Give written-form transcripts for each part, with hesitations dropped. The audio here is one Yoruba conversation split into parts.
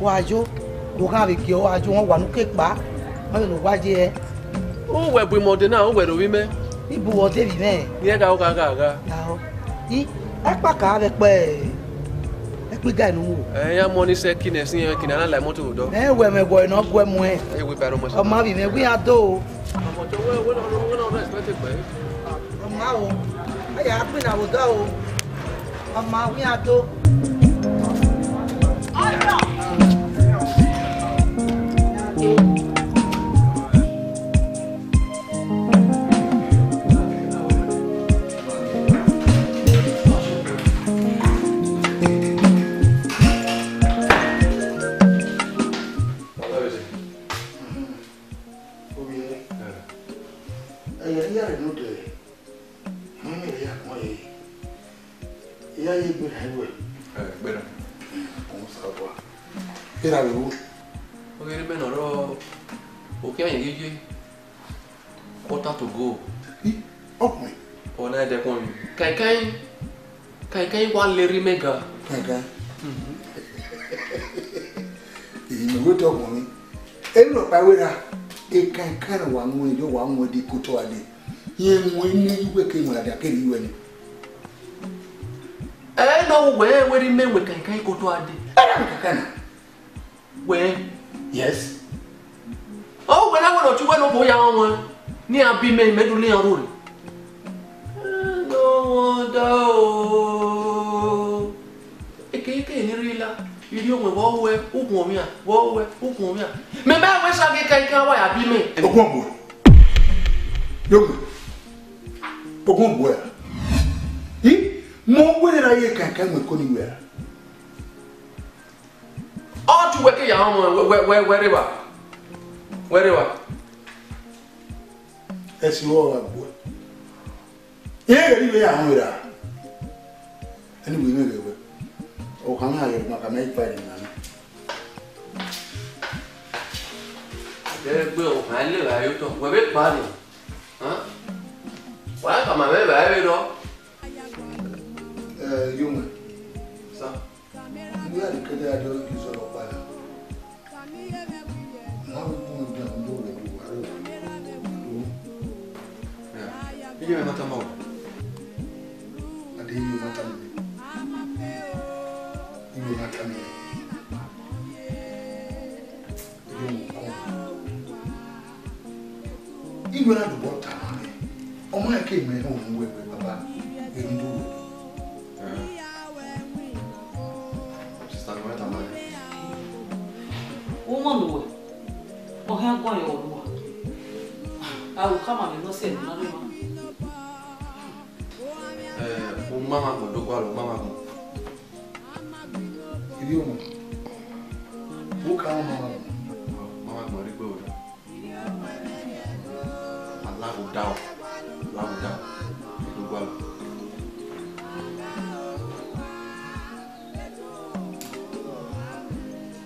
Wajo, bukan bikio wajo wọn wà nuke pa, wọn yóò wájú ẹ. Ó wẹ̀ bu ìmọ̀dé náà, ó wẹ̀ lórí mẹ́. Ibu ọdẹ bí mẹ́. Ní ẹ̀ka ó kàkà. Yàwó, yí ẹ pàkà rẹ pẹ́ ẹ pé gáà inú wò. Ẹ yá mọ́ ní sẹ́ kí nẹ̀ sí yẹn kí nẹ̀ aláìláì mọ́tò dọ́. Ẹ wẹ̀ mẹ́gbọ̀ iná gbọ́ ẹmu ẹ. Ẹ wí bẹ̀rù mọ́ṣẹ́. Ọmọ bí mẹ́ wí adó o. Àmọ̀tọ́ wẹ́ náà expected pẹ́. Ọmọ àwọ̀ ẹ yà á pín àwòdọ́ o. Ọmọ wí adó. Quarter to go. Ọkùnrin. Ọ̀nà ẹ̀dẹ̀kùn mi. Kàìkàì wà lérí mẹ́ga. Kàìkàì. Èyí ni wíwé tọkùnrin. Ẹnu ọ̀pá wíra. Ìkàìkàì wà ń wọ́n ìjọ wà ń wọ́n di kótó adé. Yẹn wọ́n ní ìwé kéwòn àdé akéde ìwé ni. Ẹ náà wẹ́ẹ́ wẹ́rí mẹ́wẹ́ kàìkàì kótó adé. Ẹ náà kàkà náà. Wẹ́ẹ́. Yes. Ó wẹ́ẹ́ náà wẹ́ẹ́ lọ́tún wẹ́ẹ́ ló bóyá wọn. Ní abí mẹ́rin mẹ́dún ní ọrùn rẹ̀. Ẹ̀nà wọn dá o. Èkéyíké ní rí la. Ìdí òun wọ́wẹ́ òkun omi à. Wọ́wẹ́ òkun omi à. Mẹ́mẹ́ ẹ̀wẹ́ sáké kankan wáyà bí mẹ́. Ogún ọ̀bùn. Yóò gbé. Ogún ọ̀bùn ẹ̀. Yí mo wẹ́rẹ́ ayé kankan mọ̀ kó ní wẹ́rẹ́. Ọ́ tún wẹ́kẹ̀ yà wọ́n wẹ́rẹ́ wa. Wẹ́rẹ́ wa. Esi wo wa bo ye gari be ya hura ani bu me gebe o kan ha yoro maka mai pa ni na Để bữa phải lừa lại tôi quay biết ba này, hả? Quá còn mà mấy bạn biết đó. Yung Sao? ni ya ke da do ki so lo pa na na bu da ndo le du wa ro Cái gì mà tao màu? ade yu mata ni yu mata ni Igwe na do bota na ni omo ya ke me ho nwe we baba e ndu Ci sta come ta male. Uma lua. Morrer agora eu lua. Ah, o camarão não sei, não é não. Mama con do qua mama con. Ibi omo wo ka mama Mama con ri gbo. Allah go down. Allah go down. Do qua.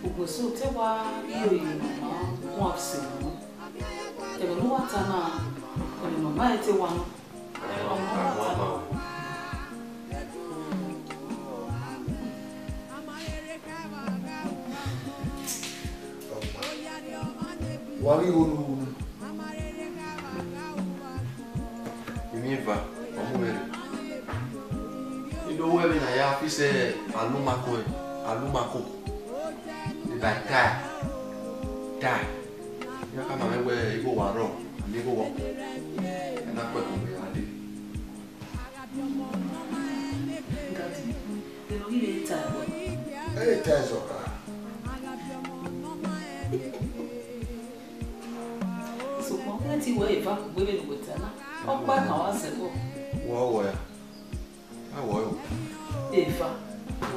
O gosto te wa iyo mama wa fse no. E no wata na ko ni mama e te wa no. Wari onu va, on va il doit venir à fils Alumako. Il va ta. Il y a quand même il go waro, il go walk. Et n'a pas comme il a dit. So when ti we va ku gbele lo tana. O pa na wa se ko. Wo ya. A wo yo. Eva.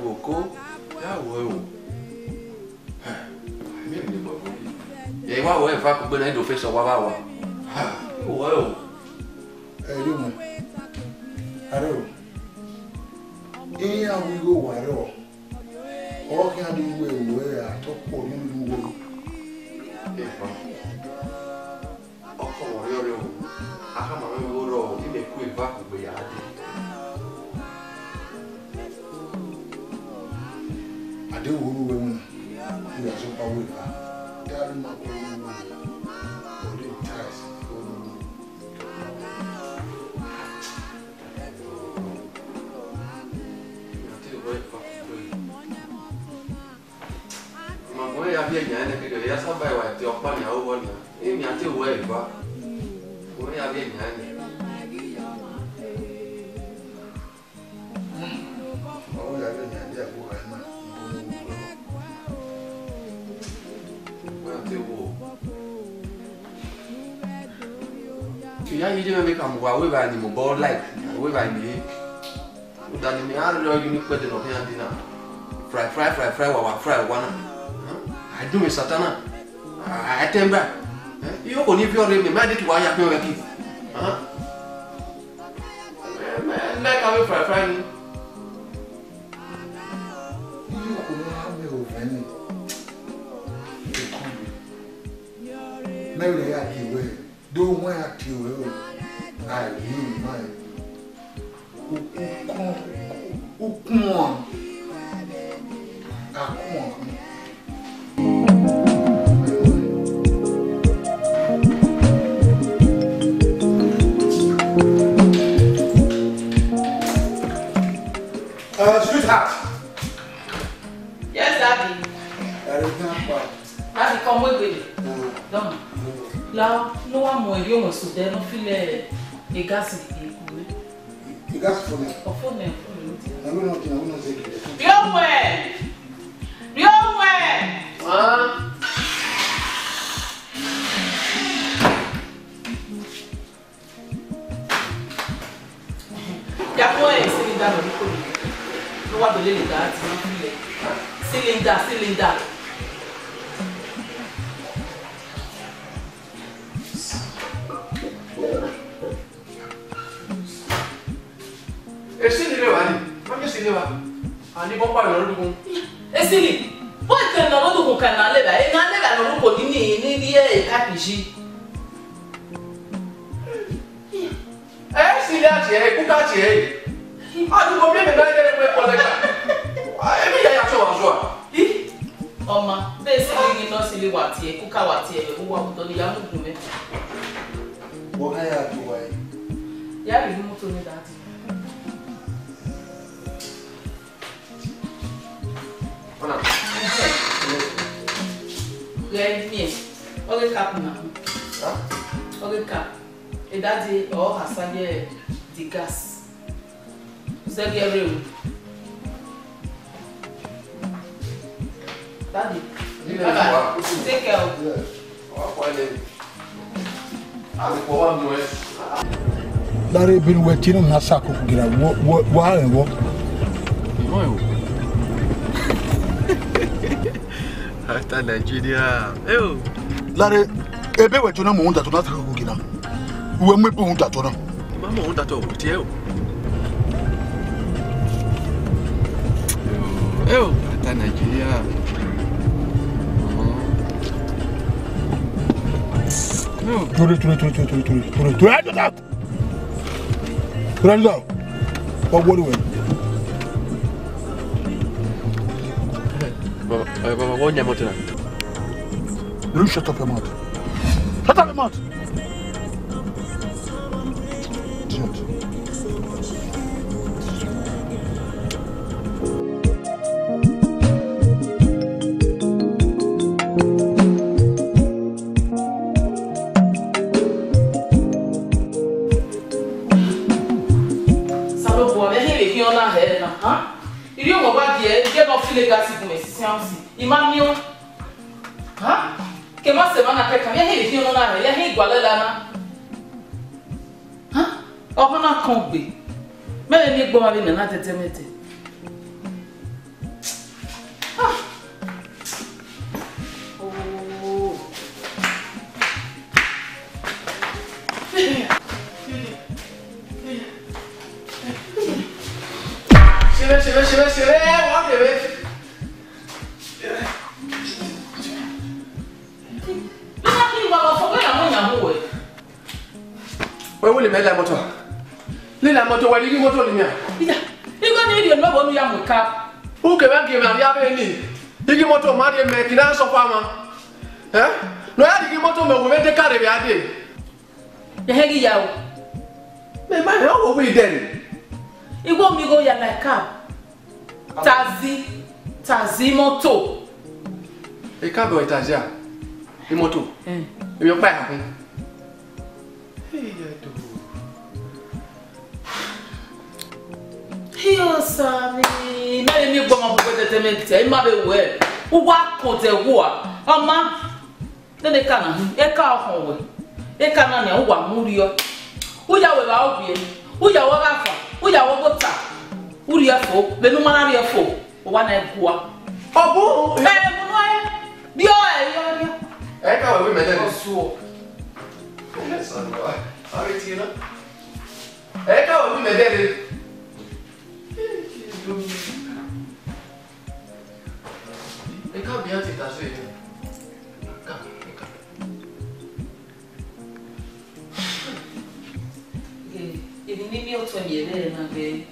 Wo ko. Ya wo yo. Mi ni bo. Ye wa wo va ku gbele do fe so wa ba wa. Ha. Wo yo. Eri mo. Aro. Iya we go waro. O kan di we a to ko ni wo. Eva. Ọkọ wọ̀nyí ọ̀rẹ́ o, àkàmà mẹ́rin ó rọ̀ ilé kú ìbá gbogbo ìyá adé. Àdéhùn olúwe wọn ní àsopọ̀ owó ìfà dárí máa kó olúwe orí táìsì olúwe. Àti ìwé ìfà gbogbo yìí. Màmú ẹ̀yà bí ẹ̀yà ẹni kékeré yá sábà ìwà ẹ̀tì ọ̀pá ní àwọn ọ̀bọ̀n náà. Èmi àti ìwé ìfà. Màmú ẹ̀yà bí ẹ̀yà ẹni. Àwọn ìyá bẹ́ẹ̀ ni àdé àbúrò ẹ̀ náà. Ya yi je me kam wa we ba ni mo bo like we ba ni o da ni me a lo yu ni pe de no pe andi na fry wa fry wa na I do me satana I temba yo ko ni fi ore me ma de ki wa ya pe we ki me ka we fry ni Iyo ko ni ha me o fẹ́ ni. Mẹ́rin ya ki we. Do one active I really mind. Come on. Sweetheart. Yes, Daddy. Daddy, come with me. Don't. Là, nous avons un lion au Soudan, nous filons les gaz et les coulées. Les gaz font. Au fond, nous cylinder. Ani bomba yo dukun. Esili, po ke na lo dukun kan na le ba, e na le ba no ko ni e kapiji. Esili ati e ku ka ti e. Adu ko bi me na ile pe ko le ka. E mi ya so wa so. Oma, be sili ni no sili wa ti e ku ka wa ti e, wo wa ko to ni ya mu gun me. Wo ka ya tu wa. Ya bi mu to ni da ti. Ona. Red me. Oge cap na. Ha? Oge cap. E daddy o hasaye the gas. Say get real. Daddy. Baba, take care of. Lára ibi ni wẹ́n tí ní nasa kókò gíra wá rẹ̀ wọ́. Hasta Nigeria. Lára ebe wẹ̀ tí ní mò ń dàtọ̀ nasa kókò gíra. Wọ́n mú ipò ń dàtọ̀ náà. Mama ń dàtọ̀ wò tiẹ̀ o. Hasta Nigeria. Ture, I do that. Run down. What do we? Baba, what you want to You shut up your mouth. Shut up your mouth. mo ba die je no file gasi ku mesisi ansi ima mi o ha ke ma se mana pe kan ye he fi no na ye he igwalela na ha o na kan gbe mele ni gbo ma bi na tete mete ah oh Chile, wa bebe. Lena ki wa ba fo be na mo nya ho we. We wole me la moto. Lila moto wa ligi moto ni mia. Ija. Igo ni ri no bo nu ya mo ka. U ke ba ke ma ya be ni. Ligi moto ma de me kina so fa ma. Eh? No ya ligi moto me wo me de kare bi ade. Ya hegi ya o. Me ma ya wo we den. Igo mi go ya like car. Tazi moto. E ka bo itaja. E moto. E mi pa ya kun. Hey ya do. Hiyo sami. Mele mi gbo ma bo tete mete. Ma be we. U wa ko te wo a. Ama. Nene kana. E ka ho we. E kana ne u wa muri yo. U ya we ba obi ni. U ya wo ga fa. U ya wo bota. Uri afo, benu manari afo, o wa na egua. Obu, mu no e. Bi o e yo. E ka we me den. Osuo. Yes, I know. Are ti na? E ka we me den. E ka bi ati ta so e. Ka. Ibi ni mi o to mi ele na be.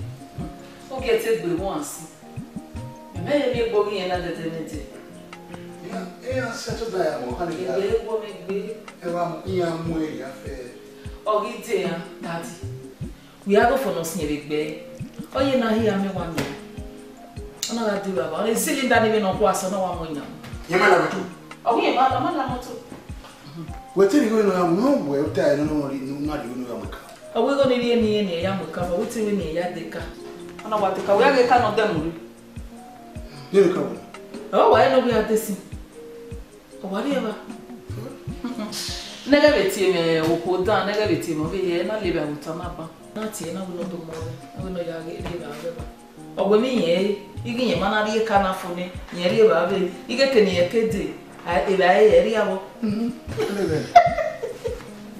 O que te gbe won asi. Me mi gbo yin na detenete. Ya settle down mo kan ya. E gbo me gbe. E wa ya mu e ya fe. Ogi te ya daddy. We are go for no sin gbe. Oye na hi ame wa mi. Ona ga di baba. Ona cylinder ni me no kwa so na wa mo nya. Yema la moto. Ogi ma la moto. Wetin go no ya no bo e ta no no no ya maka. Owe go ni ni ya mo ka ba wuti we ni ya deka. Ona wa deka we ga ka no demuru. Ni ka wo. Oh, why no we are this? O wari eba. Nega beti me okoda, nega beti mo be ye na lebe utama ba. Na ti na wo no do mo. Na wo no ya ge lebe ba. Ogwe mi ye, igi ye mana ri ka na fune, ye ri ba be. Ige ke ni ye kede. E ba ye ri abo.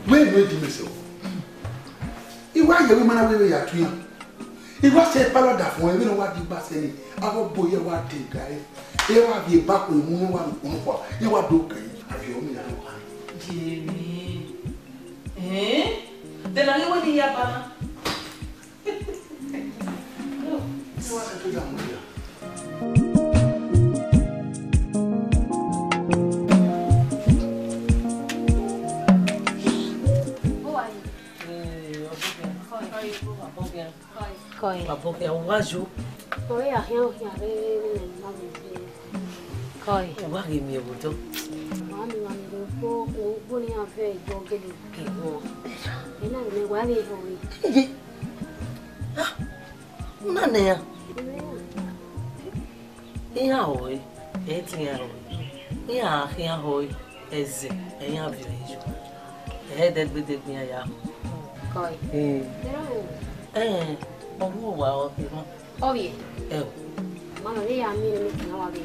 We no di me so. Iwa ye we mana we ya tuya. Iwa se palo da fun we no wa di ba se ni. Abo boye wa de gare. E wa bi ba ko mu wa no ko. Ye wa do kan. Abi o mi na do kan. Jimmy. De la lewa ni ya bana. No, se wa se to ya mu ya. Coi. Bà bố kéo quá chú. Coi à, heo heo đây nó bị coi. Quá gì nhiều của chú. Nó mình làm được cô đi học về cho cái gì kì cô. Thế này mình quá đi rồi. Cái gì? Hả? Nó nè. Cái hồi, cái gì rồi? Cái hồi, cái gì? Cái nhà về chú. Cái đẹp nhà ya. Coi. Thế rồi. Ông mua vào thì mà. Ôi vậy. Mà nó đi làm mình nó bị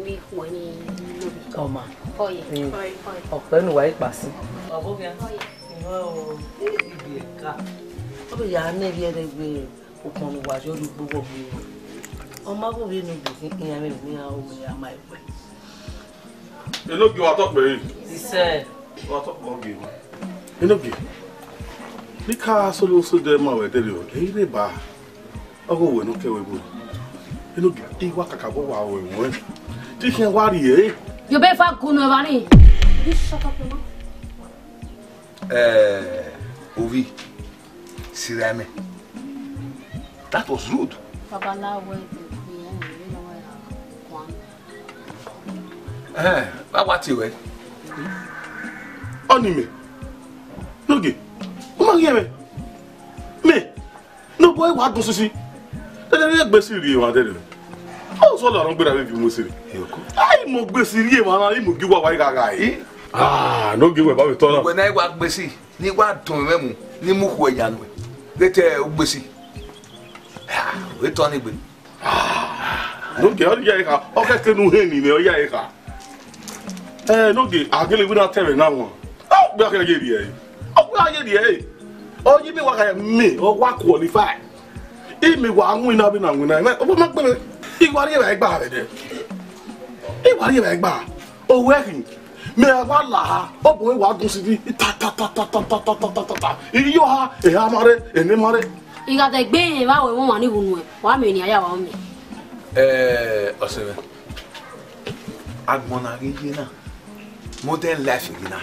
bị hủi này. Coi mà. Coi vậy. Coi. Học tới nó quay bà xin. Bố kìa. Wow. Cái gì cả. Bây giờ anh này về đây về cuộc còn qua cho được bố bố. Ông má bố về nó bị cái nhà mình nhà ông nhà mày vậy. Eno gi wa tok be. Di se. Wa tok lo gi. Eno gi. Ni ka solo so de ma we de o. E re ba. Ogo we no ke we bo. Eno gi wa kaka bo wa we won. Ti kien wa ri e. Yo be fa kuno ba ni. Ovi. Sirame. That was rude. Papa na we Baba ti we. Oni me. No gi. O ma ye me. Me. No boy wa dun sisi. De de gbe si ri wa de de. ó sọ lọ́rùn gbéra bẹ́ẹ̀ fi mo sèré ayi mo gbé sí rí èèmọ̀ ayi mo gé wá wáyé gàgà yìí n'o gé wẹ̀ bá mi tọ́ náà. wẹ̀ náà wà gbé sí ní wà tún mẹ́ mu ní mú kú ẹ̀yà nù ẹ̀ tẹ́ ẹ gbé sí ẹ̀ tọ́ ní gbé. n'o gé ọ́ yà yìí ká ọ́ kẹ́kẹ́ nu hẹ́ nìyẹn ọ́ yà yìí ká n'o gé àgẹ́lẹ́ wí náà tẹ̀rẹ̀ náà wọ̀n ọ́ gbé akẹ́kẹ́ yé di yẹ ọ́ gbé akẹ́kẹ́ di yẹ ọ́ yí bí wà ká yẹ mí ọ́ wà qualify imi wà ń wí náà bí náà wí náà ọ́ bá má gbé mi ìwà yẹ bá gbà rẹ̀ dẹ̀ ìwà yẹ bá gbà owó ẹ̀kìn mi wà là ọkùnrin wà dùn sí bí ta iyọ̀ ha èyà má rẹ̀ èmi má rẹ̀. ìgbàdàn gbé yẹn báwo wọn wà ní ìwònú ẹ wàá mi ènìyàn yà wà mí. ọ̀sẹ̀ rẹ̀ agbọ̀nà yìí náà modern life yìí náà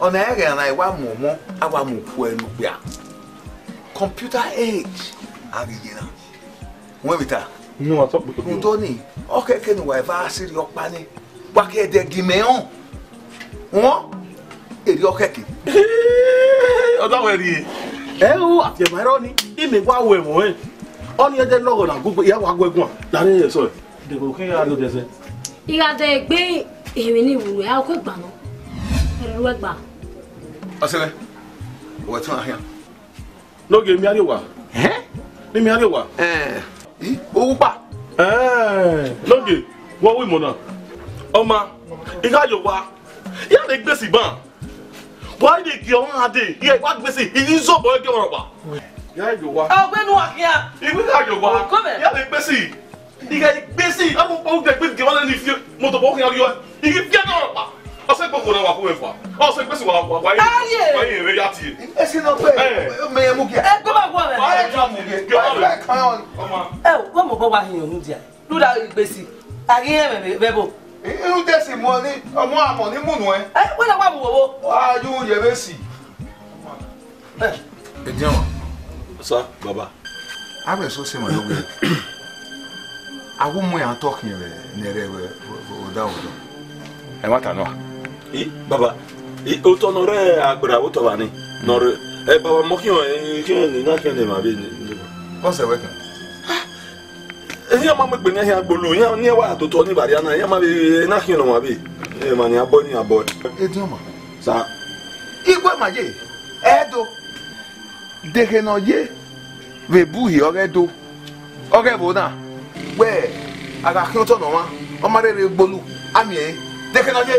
ọ̀nà ẹ̀rẹ̀ náà wà mọ̀ mọ́ àwa mọ̀ kú ẹnu pé à computer age àríyé náà wọ́n mi ta ntoni ọkẹkẹ ni wà ẹ bá sírí ọpa ni wákẹ́ẹ̀dẹ̀ gìmẹ̀hàn wọ́n èrè ọkẹkẹ. ọ̀dọ́ àwọn ẹ̀rí ẹ̀ ó àfihàn ẹ̀rọ ni ìmì wá wọ ẹ̀wọ̀n ẹ̀ ọ́ ní ẹ̀jẹ̀ lọ́gọ̀ náà gbogbo ìyá wa gbọ́ ẹ̀gbọ́n láàrin ẹ̀ sọ ẹ̀ dèbò kí ẹ̀ ló dẹ̀sẹ̀. ìgbàdàn gbé èmi ní ìwònú ẹ ọkọ ìgbà náà ẹrù ẹgbà. ọ̀sẹ̀ rẹ̀ wọ́n tún àhíà. lóge mi àríwá ní mi àríwá. owó pa. lóge wọ́n wí mọ̀ náà ọmọ ìka yorùbá yà lè gbèsè bàn wàá lè kí ọmọ adé yẹ wá gbèsè ìyí sọ̀bọ̀ ẹgbẹ́ ọ̀rọ̀ pa. yà yorùbá. ọgbẹ́ni wà kíá. ìwé ká yorùbá yà lè gbèsè ìka gbèsè ọmọ ọmọ gbẹ gbèsè kẹwàá lẹni fi mọtò bọ́ kí n yọ ìyí fi ẹgbẹ́ ọ̀rọ̀ pa ọsẹ gbogbo náà wà fún ẹfà ọsẹ gbèsè wà wà wáyé wáyé ìrẹ yá tiẹ. ẹ sì lọ pé mẹyẹ mú kí ẹ. ẹ gbọ́ bá gbọ́ rẹ̀. ẹ jọ mú kí ẹ ẹ wọ́n mọ̀ bọ́ wá hìyàn ní díà lúdà ìgbésí àríyàn bẹ́ẹ̀ bò. irú tẹ̀sí mọ ní ọmọ àmọ̀ ní múnú ẹ. ẹ wọ́n náà wà mú wọ́wọ́. wàá yóò yẹ bẹ́ẹ̀ sì. ẹ jẹ́ wọn. sa baba. abẹ so se ma ló gbé awo mo yan tọkin rẹ nẹrẹ rẹ ọdá ọdọ. ẹ má ta nọ. baba o tọ nọrẹ agbèrè àwọn tọba ni nọrẹ ẹ baba mọ kí wọn ní náà kí wọn lè má bí. ọsẹ wẹ kan. ihe ma gbẹ ní ẹhìn agbolo ihe ní ẹwà àtòtọ ní ìbàdí àná ihe ma bí náà kí wọn má bí ẹ mà ní abọ ní abọ. ẹ dín ọmọ. sa. igwe ma ye ẹ do dèkè náà yé vebuhi ọrẹ do ọrẹ bò náà wẹ agakíntọ náà wá ọmọdé rẹ gbolu àmì ẹ dèkè náà yé.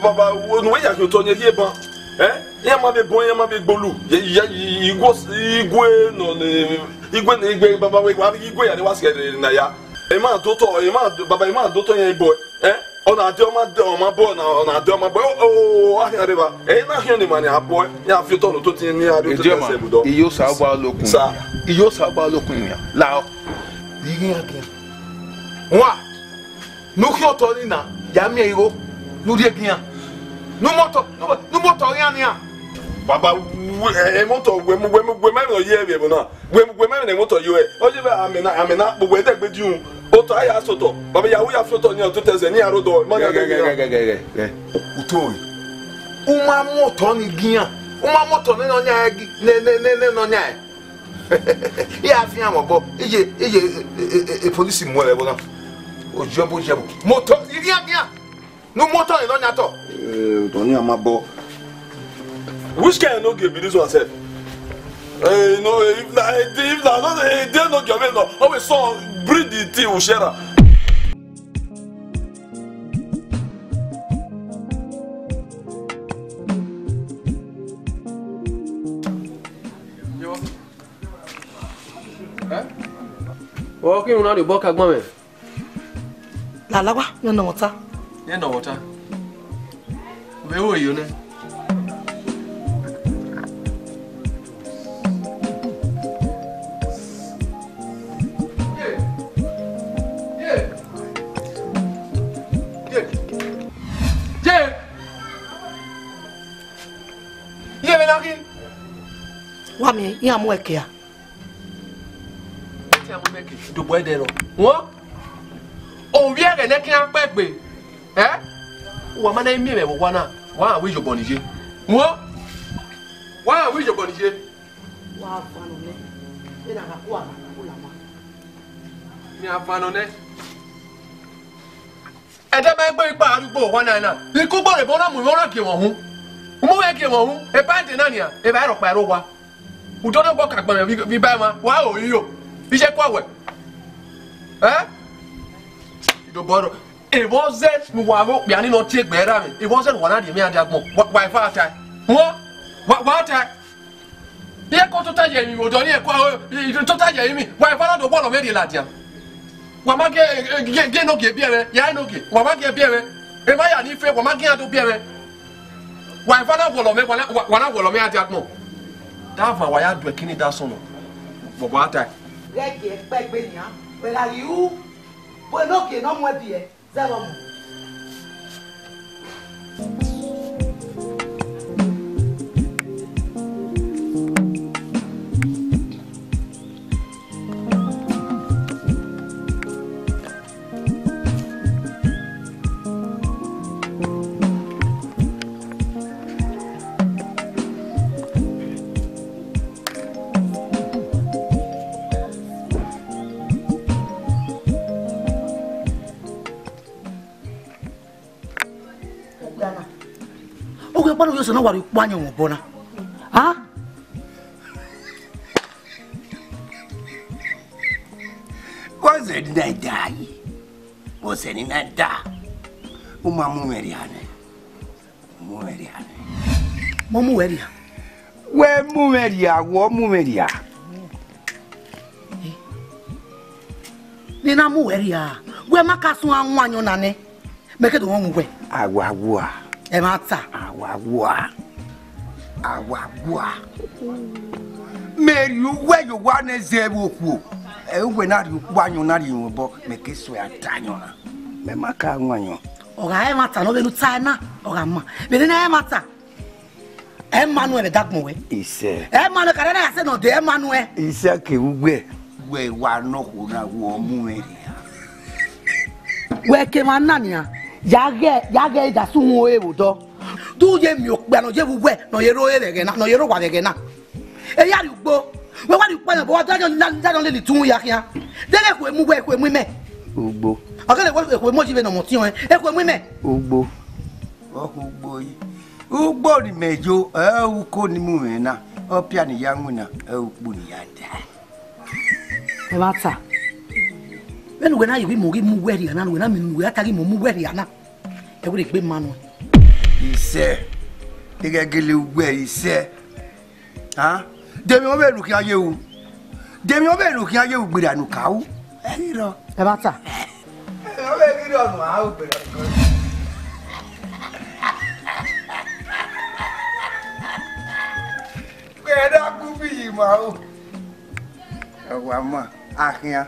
baba nuwe yà kí o tọ ní ẹyẹ ban ihe ma bí bọ́n ihe ma bí gbolu igwe baba igwe yà ni wá sí ẹ̀ nà ya ẹ̀ máa dótọ̀ baba ẹ̀ máa dótọ̀ yẹn bọ̀ ọ̀nà àdé ọmọ bọ̀ ọ̀nà àdé ọmọ bọ̀ ọ̀ọ́ ahìá rẹ̀ bá ẹ̀yin náà hìá ni mà ní abọ́ ní àfitọ́ ọ̀nà tó ti ní adé tó tẹ̀sẹ̀ ibùdó. iyo sábà lókun sa iyo sábà lókun yẹn la yìí yẹn kẹ wọn nukí ọtọ nínà yàmi ẹyọ lórí ẹgbìyàn numọtọ yẹn ni à. baba ẹ mọ́tò wẹ mẹ́rin ọ̀yẹ́ ẹ̀ bẹ̀rẹ̀ náà wẹ mẹ́rin ẹ̀ mọ́tò yọ ẹ̀ ọjọ́ bẹ àmìnà gbogbo ẹ̀ dẹ́gbẹ́ dìhun ó tọ́ ayé asọ̀tọ̀ baba yahoo yà fọ́tọ̀ ní ọ̀tún tẹ̀sẹ̀ ní àròdọ̀ gẹ́gẹ́gẹ́gẹ́gẹ́ utori uma mọ́tò ni gíyàn uma mọ́tò nínú ọ̀nyà ẹ̀ yẹ àfihàn wọ̀ bọ̀ iye polisi mú ẹ̀ bọ̀ náà ojú ẹ̀ bó jẹ́ bọ̀ mọ́tò gíyàn ní mọ́tò yìí lọ́nyà tọ̀. tọ́ ní àmà bọ̀. Which kind no give be this one sef? No, if na no dey no give no. Always so breed the thing we share am. Wo kí una de boka gbon me. La lawa, yo no water. Ye no water. We wo yo ne. Wa mi, ya mu eke ya. Ti amu meke do boy de ro. Won o wi ere ne kin an pegbe. Wa ma na mi me wo na. Wa wi jobo ni je. Won wa wi jobo ni je. Wa fa no le. Ina ka ku ala ku la ma. Ni afano ne. E de me gbe ipa arugbo wa na na. Iku gbo re bo na mu won ra ki won hu. Mo we ki won hu. E pa de na ni a. E ba ro pa ro wa. Udo na gbo ka gbo me bi ba ma. Wa o yi o. Ise kwa we. Do boro. E wo ze mu wa ro bi ani no ti egbe ra mi. E wo ze wo na de mi ade agbon. Wa fa ata. Wa ata. Ye ko to taje mi odo ni e kwa to taje mi. Wa fa na do bolo me de la dia. Wa ma ge no ge bi ere. Ya no ge. Wa ma ge bi ere. E ma ya ni fe wa ma ge ado bi ere. Wa fa na bolo me wa na bolo me ade agbon. Da fa wa ya do kini da so no. Bo ata. Rege pegbe ni a. Where are you? Boy no ke no mo bi e. Zero mo. So no worry, one young bona. Huh? Was it that die? Was it in that da? Umamu Meriane. Mumeriane. Momu Weria. Where Mumeria, war Mumeria. Nina Mueria. Where Macasu and one yon nane. Make it one way. Agua. Emata. Agua. Mary, where you want a zero. When not you one you not you book, make it swear Tanyona. Memaka one. Or I matter no China or Amma. But then I matter. Emmanuel Dagmoe. He said, Emmanuel Carana said no, the Emmanuel. He said, where one no woman. Where came Anania? Yage da sumo ebudo. Do ye milk no je we no yero again no yero wa again na. E ya rugbo. We wa rugbo na bo da don le tun ya kian. Dele ko emu we ko emu me. Ugbo. Akele ko emu ji be no mo ti won. E ko emu me. Ugbo. Ugbo yi. Ugbo ni mejo e uko ni mu me na. O pia ni yangu na e ukbu ni ya da. E mata. When we na you mu weri na we na mi we atari mu weri na. E we gbe manu. He said, "He get where he said, huh? Demi o be looking at you. Demi o be looking at you with a new cow. You know, Emata. I be get on my house, but where that could be, ma. Oh, ma, ahia.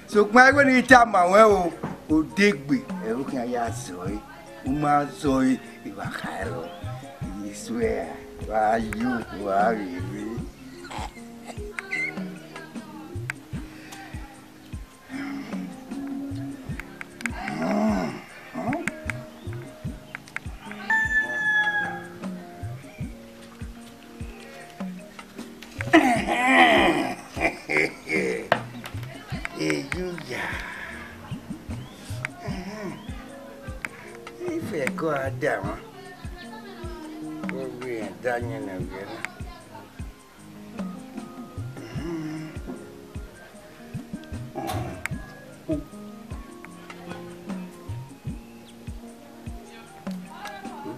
So, my when you tell my well, o dig me, looking at your soy, uma soy. Ibakaro, you swear, why you worry me? Hey, you, if I go down, we are done again.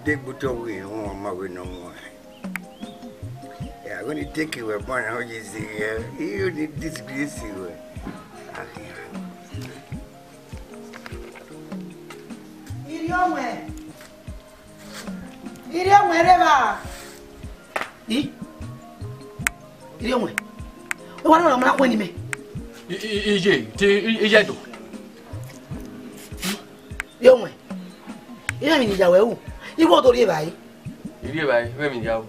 They put away home, my way no more. Yeah, I'm going to take you a man. How you say, you need disgrace you. Iriomwe reba. Iriomwe. O wa na mara ko ni me. Ije do. Iriomwe. Ira mi ni jawe u. Ibo to ri bayi. Iri bayi, we mi jawo.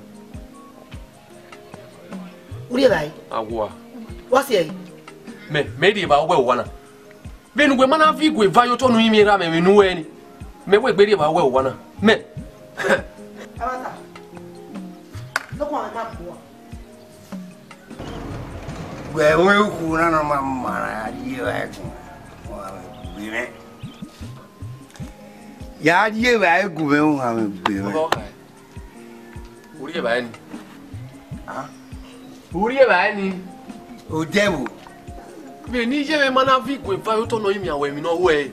Uri bayi. Agwa. What's here? Me di ba we wana. Benu gwe mana fi gwe va yo to nu imi ra me nu we ni. Me we gbe di ba we wana. Me. Amata. No ko ma ko. We ku na no mama na di e ku. gbìrẹ́ yàá yé wà á gùn mẹ́ wọn àwọn gbìrẹ́. orí ẹ̀ báyìí ni orí ẹ̀ báyìí ni. o jẹ́ wò. mi ní yé mi mana fi gùn ìfá yóò tọ́ náà yín mi àwọ̀ ẹ̀mí náà wọ̀ ẹ́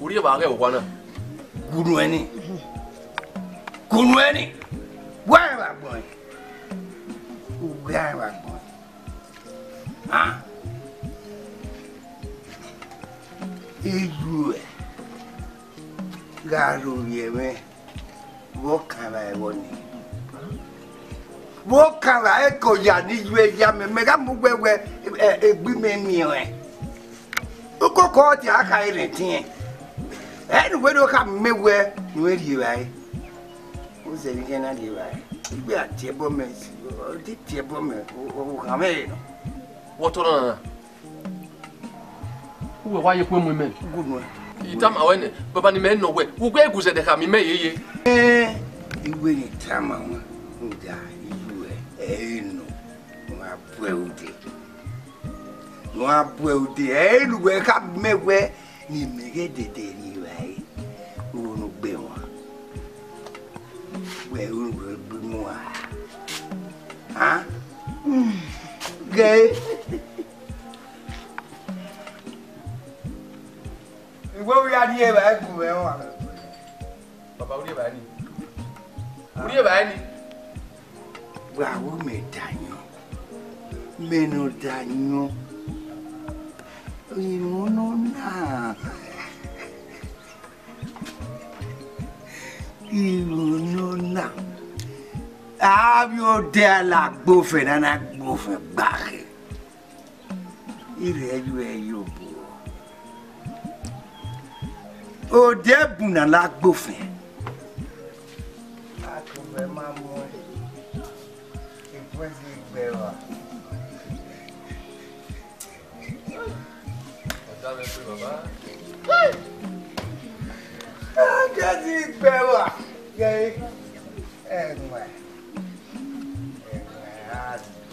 orí ẹ̀ bá rẹ̀ wọ̀ náà. kunu ẹni wọ́n ẹ̀ bá gbọ́n ẹ̀ wọ́n ẹ̀ bá gbọ́n ẹ̀ eju ẹ̀ gaaro yẹ mẹ́ wọ́n kàrà ẹ̀ wọ́n ni wọ́n kàrà ẹ̀ kọjá níjú ẹ̀ yá mẹ́ mẹ́ká mú gbẹ́gbẹ́ ẹ̀gbí mẹ́mí ẹ̀ ó kọ́kọ́ ti àkà ẹ̀ tiẹ̀ ẹ̀ ní wẹ́n ló ká mẹ́wẹ́ ní wẹ́n di ìwà yìí ó sẹ́ni kẹ́ náà di ìwà yìí ìgbé àti ẹ̀bọ́ mẹ́ ọtí ti ẹ̀bọ́ mẹ́ ọ̀hún mẹ́ yìí nọ. wọ́n tọ́ náà wúwo wáyé pé mo mẹ́. gùnú ẹ̀. ìtàm àwọn ẹni bàbá ni mẹ́ ń nọ wẹ̀ wúgbẹ́ ẹ̀gùsẹ̀ dẹ̀ kà mí mẹ́ yéye. ìwé ni tàmà wọn ń da ìlú ẹ̀ nù wọn á bú ẹ̀ òde wọn á bú ẹ̀ òde ẹ̀ lù ẹ̀ ká mẹ́wẹ́ ní mẹ́gẹ́ dẹ̀dẹ̀ ní ìwà yìí wọn gbé wọn wẹ̀ wọn gbé mú wa gẹ́ ìwé wíyá ní ẹ̀ bá ẹ̀ kú ẹ̀ wọn. bàbá orí ẹ̀ báyìí ni orí ẹ̀ báyìí ni. Bravo medagno, meno dagno, non ha, non ha. Avio della buffe, nana buffe, bache. Il regio è io. O debuna la buffe. Ah, come mamma. Jadi bewa, gay, engwe.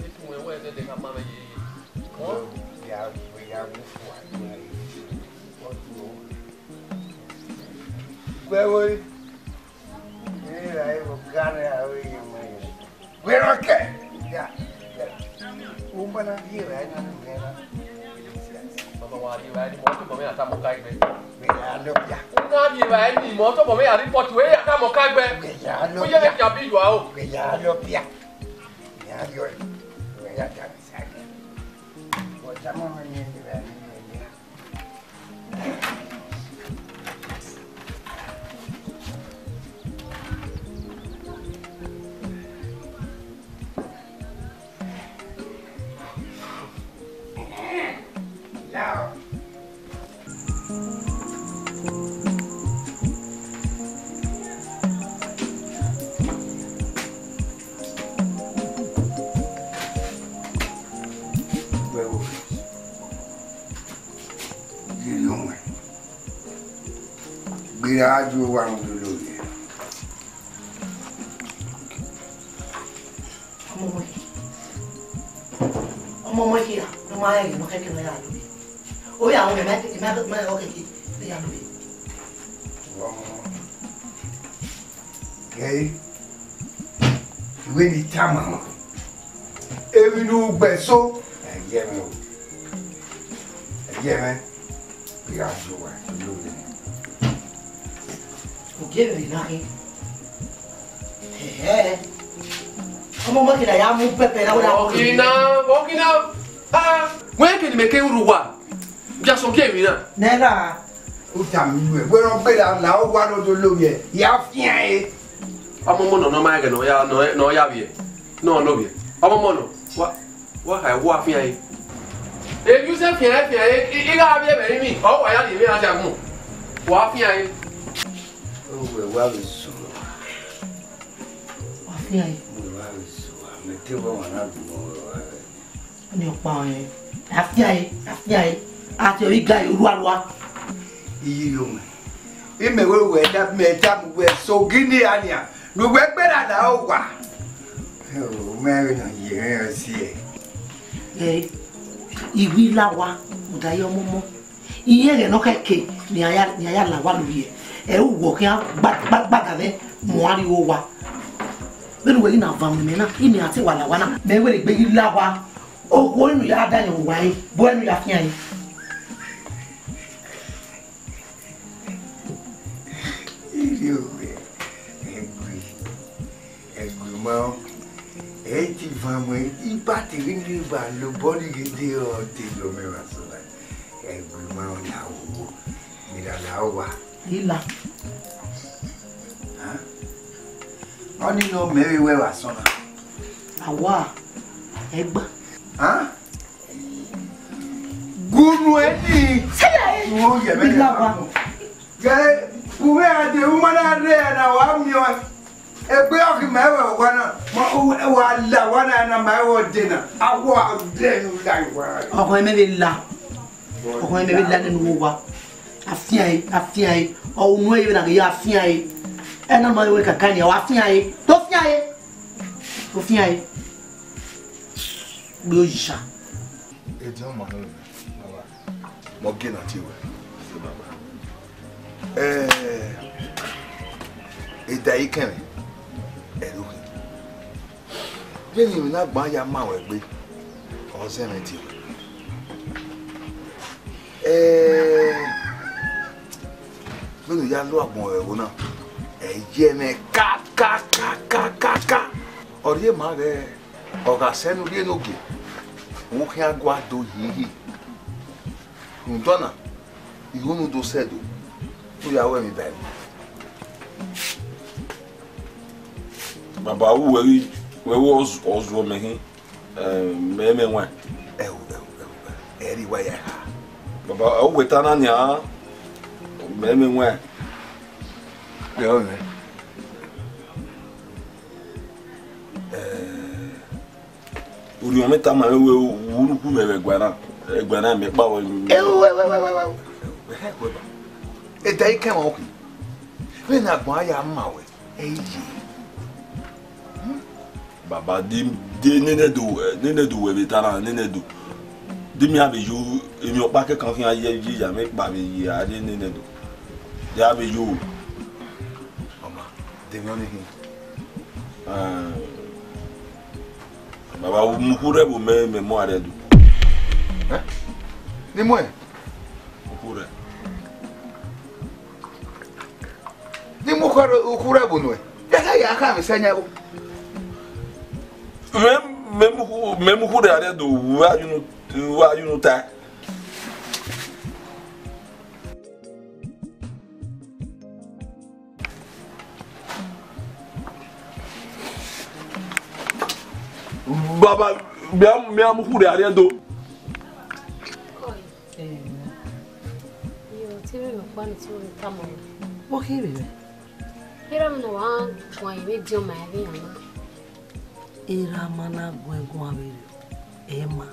Itu wewe dede kama wewe. Oh, ya bufuwa. Wewe. Ni rai bukane awe yemwe. Wewe ke? Ya. Umbana gira ina nena. bàbá wa rí wa ni mọ́tò bọ̀ mí àtà mọ́ ká gbẹ. Gbéra lọ bíà. Nga rí wa ni mọ́tò bọ̀ mí àrí pọ̀tù wẹ́ àtà mọ́ ká gbẹ. Gbéra lọ Ó bíà. yẹ kí a bí ìdùá o. Gbéra lọ bíà. Ya yo. Gbéra ta sake. Wọ́n ta mọ́ ní ìlera ní ìlera. Now. Gbìyànjú wa ń lò lórí. ọmọ kí ya ló máa yẹ ìmọ̀ kẹ́kẹ́ náà yà lórí orí àwọn ìmọ̀ ọkẹ́kẹ́ ló yà lórí. Gẹ́gẹ́ ìwé ni táàmù àwọn èmi ló gbẹ̀só ẹ̀yẹ mi o ẹ̀yẹ mi gbìyànjú wa lórí. Òkè rè náà kí ọmọ kí ya mú pẹpẹ náà wọ́n náà. Okina ah wọ́n kì í mẹ́kẹ́ ń wa jason kéwì náà. Náírà. Ó tà mí lu ẹ̀ wẹ́rọ pé làwọn wà lọ́dọ̀ lórí ẹ̀ yà á fi hàn ẹ́. Ọmọ mọ̀ nọ máa yẹ nọ ya bìẹ náà lọ bìẹ ọmọ mọ̀ nọ wà á wọ́ àfihàn yìí. Èyí sẹ́ fìyàn yìí ilé abẹ́ bẹ̀rẹ̀ mi ọ̀wọ̀ ya lè mi àti àgùn wọ́ àfihàn yìí. Ó wẹ̀ wá mi sọ̀rọ̀. Àfihàn yìí. Mo wá mi sọ̀rọ̀ àmì tí wọ́n wà náà dùn mọ́ ọ̀rọ̀ rẹ̀. Ó ní ọ̀pá ọ̀yẹ́ àfihàn yìí àti orí ga ìlú àlùwà. Iye yóò mọ̀. Ìmẹ̀wé wẹ̀ ẹ̀dá mi wẹ̀ so gíní àníyà gbogbo ẹgbẹ́ dàda ó wà. Mẹ́rin náà yẹ ẹ́ sí ẹ̀. Ìwé làwà ọ̀dàyẹ ọmọ mọ́ iye re no keke ni aya la wa lórí e wo ki gbagba de mo ari wo wa bẹ́ẹ̀ ni wẹ́n náà van mi náà ìní àti wàlàwà náà mẹ́wẹ́ lè gbé yìí láwa owó inú yà á dá yẹn wá yín bó ẹnu yà fi hàn yín. Ilé òwe ẹgbẹ́ máa ẹ ti van mọ́ ibà tèmi ní ibà ló bọ́ ní gidi ọ̀tẹ̀ lọ́mẹ́wàá sọ̀rọ̀ ẹgbẹ́ máa ń là owó ìlànà wà. Ìlà. Wọ́n ní lọ mẹ́rin wẹ́wà sọ́nà. Àwa ẹgbà. Gúnú ẹ ní ìwọ yẹ̀mẹ́ yẹn wà. Gẹ́gẹ́ kúwé àti ìwúmọ́nà rẹ̀ ẹ̀nà wà mí ọ. Ẹgbẹ́ ọ̀kì mẹ́wàá wà náà, wà là wà náà ẹ̀nà mẹ́wàá dènà. Àwọ̀ àdéhùn láì wá. Ọkùnrin mẹ́rin la. Ọkùnrin mẹ́rin la nínú wa. Àfihàn yìí, ọ̀hún mú ẹ̀yẹ́ náà yẹ àfihàn yìí. Ẹ̀nà máa ń wé kàkà ni àwọn àfihàn yìí. Tó fihàn yìí. Tó fihàn yìí. Gbé oyè ṣá. Ètò ọmọ náà mọ gé náà ti wẹ̀ sí bàbá. Ìdá yìí kẹrin ẹ̀rú kì. Bẹ́ẹ̀ni ìrìn náà gbọ́n ya máa wẹ̀ gbé ọ̀sẹ̀ rẹ̀ ti wẹ̀. Bẹ́ẹ̀ni ìyá ló àgbọ̀n ẹ̀rọ náà. Ẹ̀yẹ́ mẹ́ ká. Ọ̀rẹ́ màá rẹ̀ ọ̀gá sẹ́nu lé lóge. Wọ́n kí á gbọ́ àdó yìí. Ntọ́nà ìhónú tó sẹ́dọ̀ tó yàwó ẹ̀mí báyìí. Bàbá awú wẹ́wọ́ ọ̀zọ́ mẹ́hìn mẹ́mẹ́ wọn. Ẹ̀rí wáyà ha. Bàbá awú wẹ̀ta náà ní à mẹ́mẹ́ wọn. Ẹ̀rọ rẹ̀. Orí wọn mẹ́ta máa ń wé wúrúkú mẹ́rẹ̀ gbàná mi pa wọ́n. Ẹ̀dá yìí kẹ́wọ̀n ọkùnrin. Bẹ́ẹ̀ni àgbọ̀n ayé àmà wẹ̀ ẹ̀yẹ. Bàbá dé nínú wẹ̀rẹ̀ tara nínú dimi a bɛ yo emi ɔkpa kɛkɛ fi ayɛ yi ya mi kpa mi yi adi ne ne do ya bɛ yo. Ọma dèmi ɔni hin. Baba muku rɛ bo mɛ mɔ arɛ do. Ni mɔ yɛ. Muku rɛ. Ni muku rɛ bo nu yɛ. Yasa yà á ká mi sɛnyɛ o. Mɛ muku rɛ arɛ do wa yunu ta. Baba mi amuku rɛ arɛ do. What can you do? Here I'm the one going to do my vida. Iramana gwengwabe ema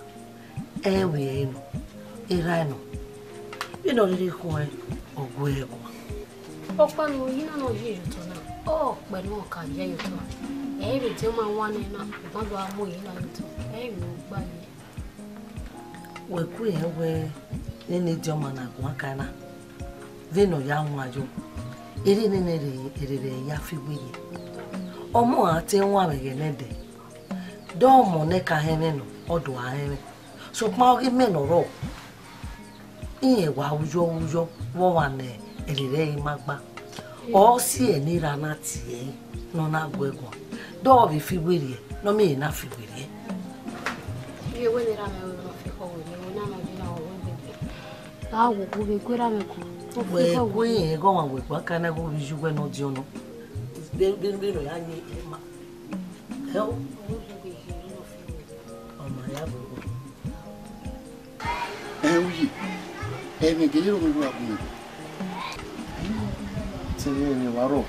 ewe eno irano bino liri kwa ogwego Opa no yina no yeyo to na o pẹ̀lú oka yeyo to e bi ti ma wan na ma do amu yina to e bi o gba ni we ku ewe nene joma na gwakana vino ya nwajo iri nene re ya figwiye omo ati nwa begenede domo ne ka heneno odo ahene so pa ogi menoro iye wa ujo wo wa ne elire imagba o si enira na tie no na gwego do bi figwere no me na figwere ye we ni ra me no fi ko we ni na ma ji na o bebe ta wo ko be kwera me ko we kwe go wa we kwa kana go bi jugwe no di ono be no ya ni ema hell Oui. Mais quel est le moment à vous? C'est le waro.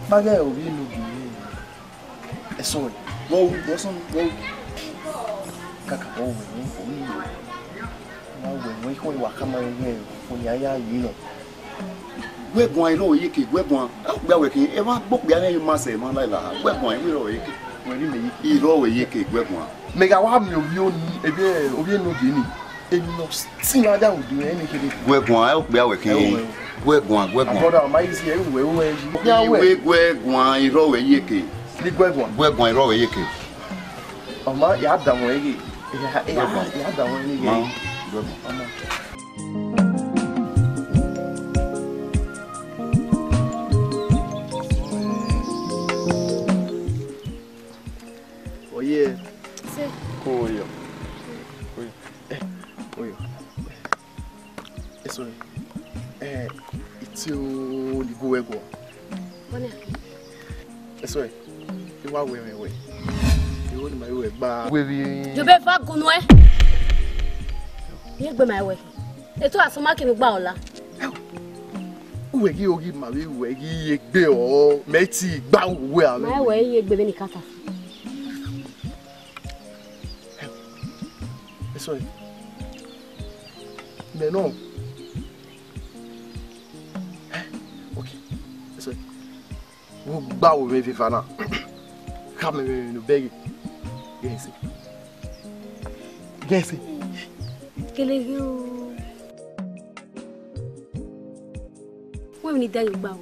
Baga obi no bi. Eso. Wo son wo. Kaka wo wo. Na wo wa kama ye fo ya yi no. Gbẹ̀gbọ̀n ilo yeke gbẹ̀gbọ̀n. Gba we kin e ma gbok bia na ma se ma la la. Gbẹ̀gbọ̀n ilo yeke. We ni me ilo we yeke gbẹ̀gbọ̀n. Mega wa mi obi oni ebi no bi ni. no singa da o do any kid. Gwegon I hope we can. Gwegon. Brother, my is here we we. Ya we gwegon iro we yeke. Ni gwegon. Gwegon iro we yeke. Oma ya da won ege. Ya da won ege. Gwegon. Oye. Sí. Oye. Oye. Eso it's o ligo ego. Bọ́nà. Eso iwa we. You want my way ba. Je be fa gunu e. Ye gbe my way. Ètò asoma kini gba ọ̀la. Uwe gi ogi ma we we gi ye gbe o meti gba uwe a. My way ye gbe ni kata. Eso mais non. OK. Eso wo gba o me fi fana. Ka me no beg. Yes. Kele yo. Wo ni da yo gba o.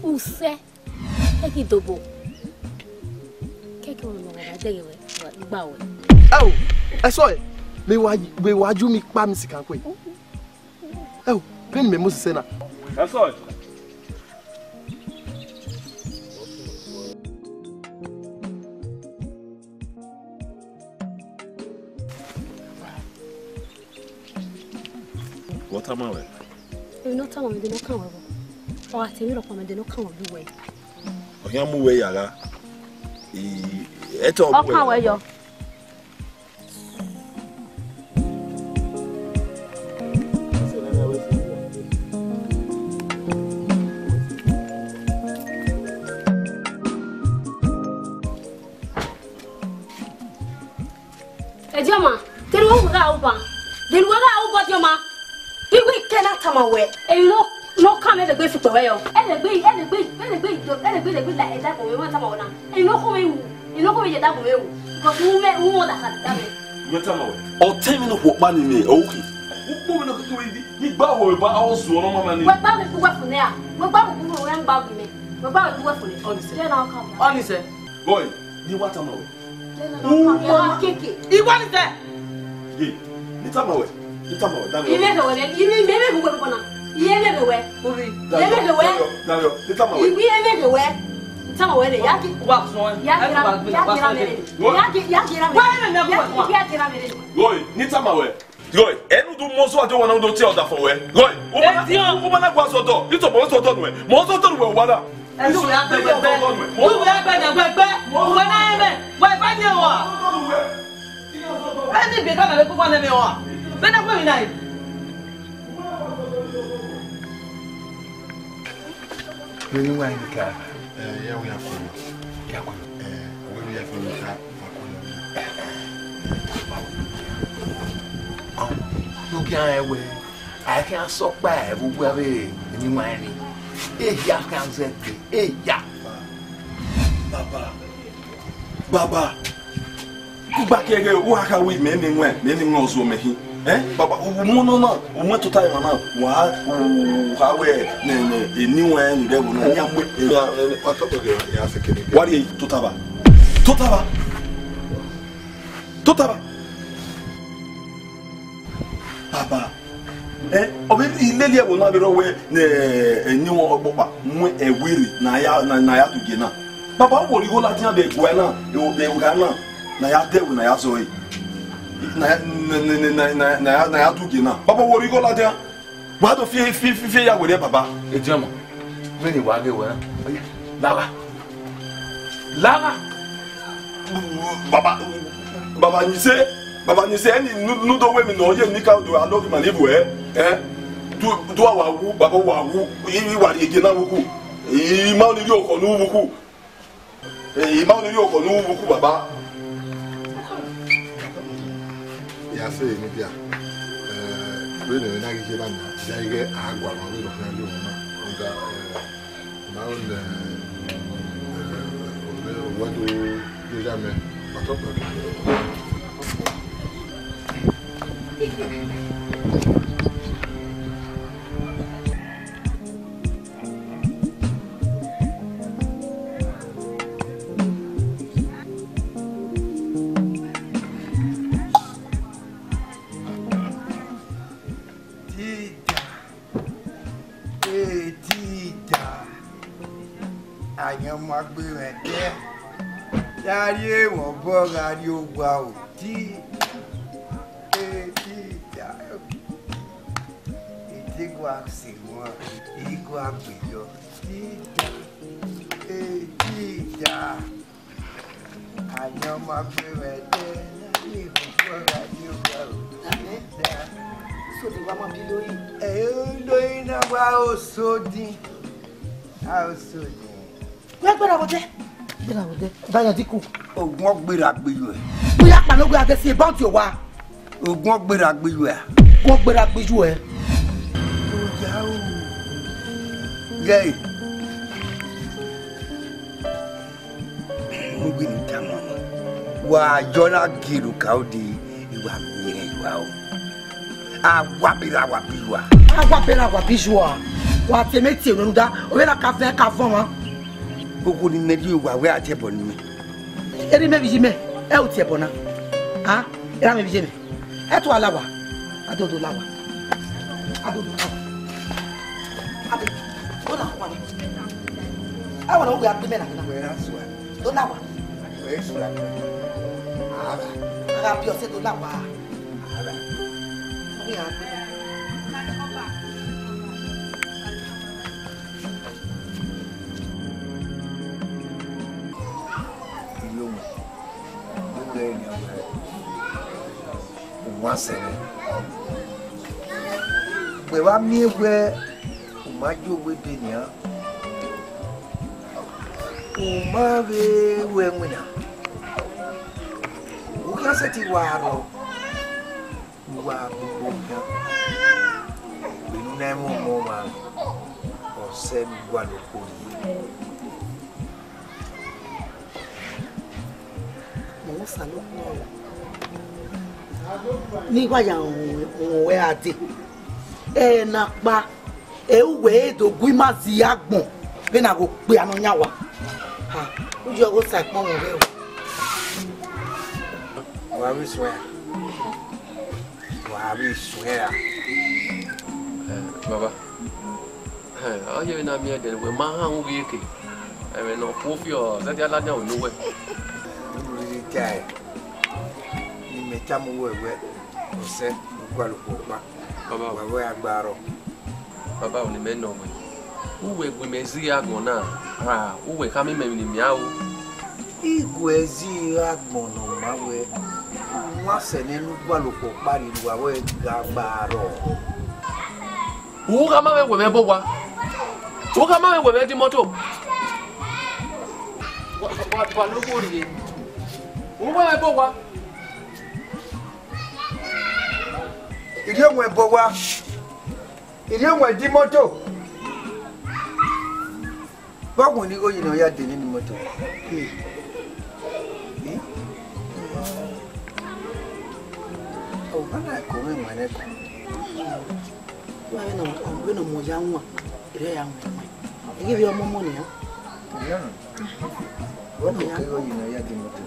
O se. E ki dobo. Keke wo no ba de yewe gba o. Oh, eso me waju mi pa mi sikan kwe. Oh, pen me mo se na. Eso. What am I with? You know tell me they no kan wo. O ati mi ro pa me they no kan wo bi we. O yan mu we yara. Eto O kan we yo. Ejoma, tell wo ga o ba. Then what I got your ma? We cannot come away. And no come at the way for well. And the way like that we want to know. And no home, you know who you that way. Because who met who that What am I? Or 10 minutes what money me, okay. Who will not do it? You bow about also no money. What about the work from there? What about the work about me? What about the work for it? Then I'll come. Honestly. Boy, you what am I? Then I'll kick it. You want that? Yeah. It's on my way. It's on my way. You never went. You mean maybe who will go now? You never went. Dario, it's on my way. You never went. Tell me where they are. Wax one. Goy, it's on my way. Goy, and do most of the one don't tell that for way. Goy, woman, I was so done. It's a most of the way. Most of the way, what? And you have to go back. Who will have been back? When I am, why find you are? I didn't become a little one anymore. Then I'm going night. When you went in the car, yeah, we have fun. Yeah, we have fun in the car. You can't wait. I can't stop by everywhere in Miami. Yeah, can't say, yeah. Baba. Back here, work away, many knows what me. Baba, no, to time now. How a new one, they will not what is Totaba? Totaba. Baba. Ilé will not be away a new Boba, a weary, Naya to Gina. Papa, what you go Latin, they will be Ghana. Naya de na ya so yi na tu gina baba wo ri go la dia wa do fi ya we re baba Ejoma me ni wa ge we oya lava baba ni se ni nu do we mi no ye ni ka do alo ki ma ni bu tu wa wu baba wa wu yi wa ri gina wu ku yi ma ni yo ko nu wu ku ma ni yo ko nu wu ku baba. Ya say ni dia we no na gi ba na ya ge agwa ma we no na yo ma nga ma on what do jamais pas top Daddy, what bug are you? Wow, tea. Take what say one, equal with your teacher. I know my favorite day. So the mama below you. Doing about so deep. How so deep? Where about there? Báyọ̀ dínkù. Ògùn ọgbẹ́ra gbéyọ̀ ẹ̀. Bóyá pàlọ́gbé agẹ́sí báńkì ọ̀wá. Ògùn ọgbẹ́ra gbéyọ̀ ẹ̀. Wọ́n gbéra gbéjú ẹ̀. Ọjà o. Gẹ́yì. Mo gbé ní tamọ̀. Wà á jọ́lá gèrò ká ó di ìwà mìíràn ìwà o. Àwàbẹ̀rẹ̀ àwàbíyọ̀. Àwàbẹ̀rẹ̀ àwàbíyọ̀. Wà á tẹ̀mẹ́ tiẹ̀ lónú dá. Òwe la ka fẹ́ ka fọ́n wọn. Gbogbo ni mẹ́lí ìwà wẹ́ àti ẹ̀bọ̀ ni mi. Eri mẹ́bi jí mẹ́ ẹ ò tiẹ̀ bọ̀ náà. Ẹ̀rá mẹ́bi jí mẹ́ ẹ tó aláwa adódó láwa adódó láwa adódó ó là wà ní. Ẹ wà lọ́wọ́ gbé agbé mẹ́rin àgbẹ̀ náà. Wẹ́rẹ́ àṣùwà. Tó láwa. Wẹ́rẹ́ ìṣúra. Ààrà. Ara bí ọ̀sẹ̀ tó láwa. Ààrà. Wọ́n yà á gbé mẹ́rin. Sene we wa mi we umajo we benia umawe we mwina ukaseti waro wa bubuga binu mo moma o se gwa loko mo sa loko nígbà yà òun ẹ̀ àdé ẹ̀ nà pa ẹ̀ wẹ̀ èdògún má sí àgbọ̀n bí nà kò pé àná yà wá ó yọ ọ́ sàpọ̀ wọn rẹ̀ o. wà á rí sùn ẹ̀ wà á rí sùn ẹ̀. Baba ọyọ iná mi ẹ̀dẹ̀ wẹ̀ máa hàn wí èké ẹ̀rẹ̀ náà kó fi ọ̀ sẹ́dí aládé ò lówẹ̀. lórí tí a yẹ metamu wewe ose gwaloko pa baba wewe agbaro baba oni me no we uwe gwe mezi agbon na uwe ka mi me ni mi awo igwe zi agbon no ma we wa se nínú gwaloko pa ri wa we gagbaro u ka ma we me bo wa u ka ma we me di moto wa lo bo ri u wa bo wa ìdí òun ẹ̀bọ̀ wa ìdí òun ẹ̀dí mọ́tò bọ́ọ̀gùn ní oyin náà yá dé nínú mọ́tò ọ̀gá náà kò mí mọ̀ ẹ́ kọ́. wọ́n yẹn náà ọ̀gbẹ́ náà mọ̀ ya wọn ìrẹ́ ya wọn ẹ̀gẹ́ bí ọmọ mọ́ nìyẹn. bọ́ọ̀gùn ní oyin náà yá dé mọ́tò.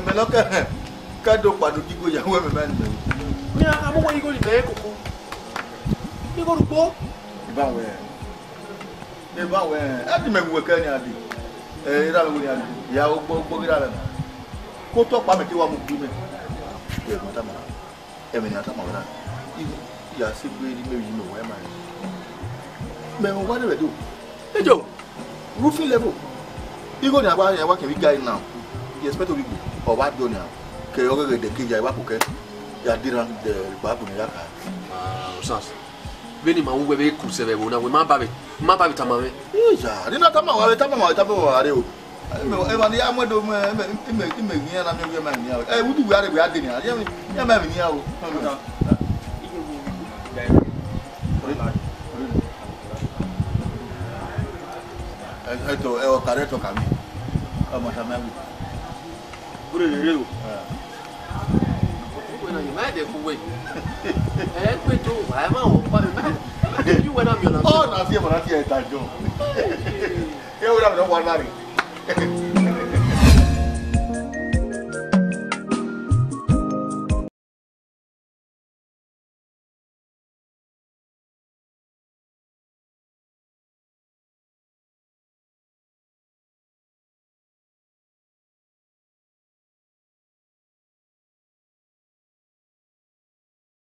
Maintenant cadeau pas de gigo ya we me me. Mi a mo igo ni be koko. Ni go rupo. Ba we. E ba we. E di me we kan ni abi. Ira me ni abi. Ya o gbo ira le. Ko to pa me ki wa mo gbe me. E mo ta ma. E me ni ata ma wa. Ya se gbe ni me yi no we ma. Me mo wa de do. E jo. Roofing level. Igo ni agba ya wa ke we guy now. You expect to be or what do now? Que yo que de que ya va porque ya dirán de va poner acá. Sens. Veni ma un bebé ku se be bona we ma ba be tamame. Ya, ni na tama wa re o. Eba ni amwe do me nya na me ma nya. Wudu gwa re gwa de ni. Ya ma me nya o. Eto e o kareto kami. Ama tamagu. Bure re o. Ko na ni ma de ku we. Pe to wa ma o pa me. You went up your Oh, na sie mo na tie ta jo. E o ra me no wa na ri.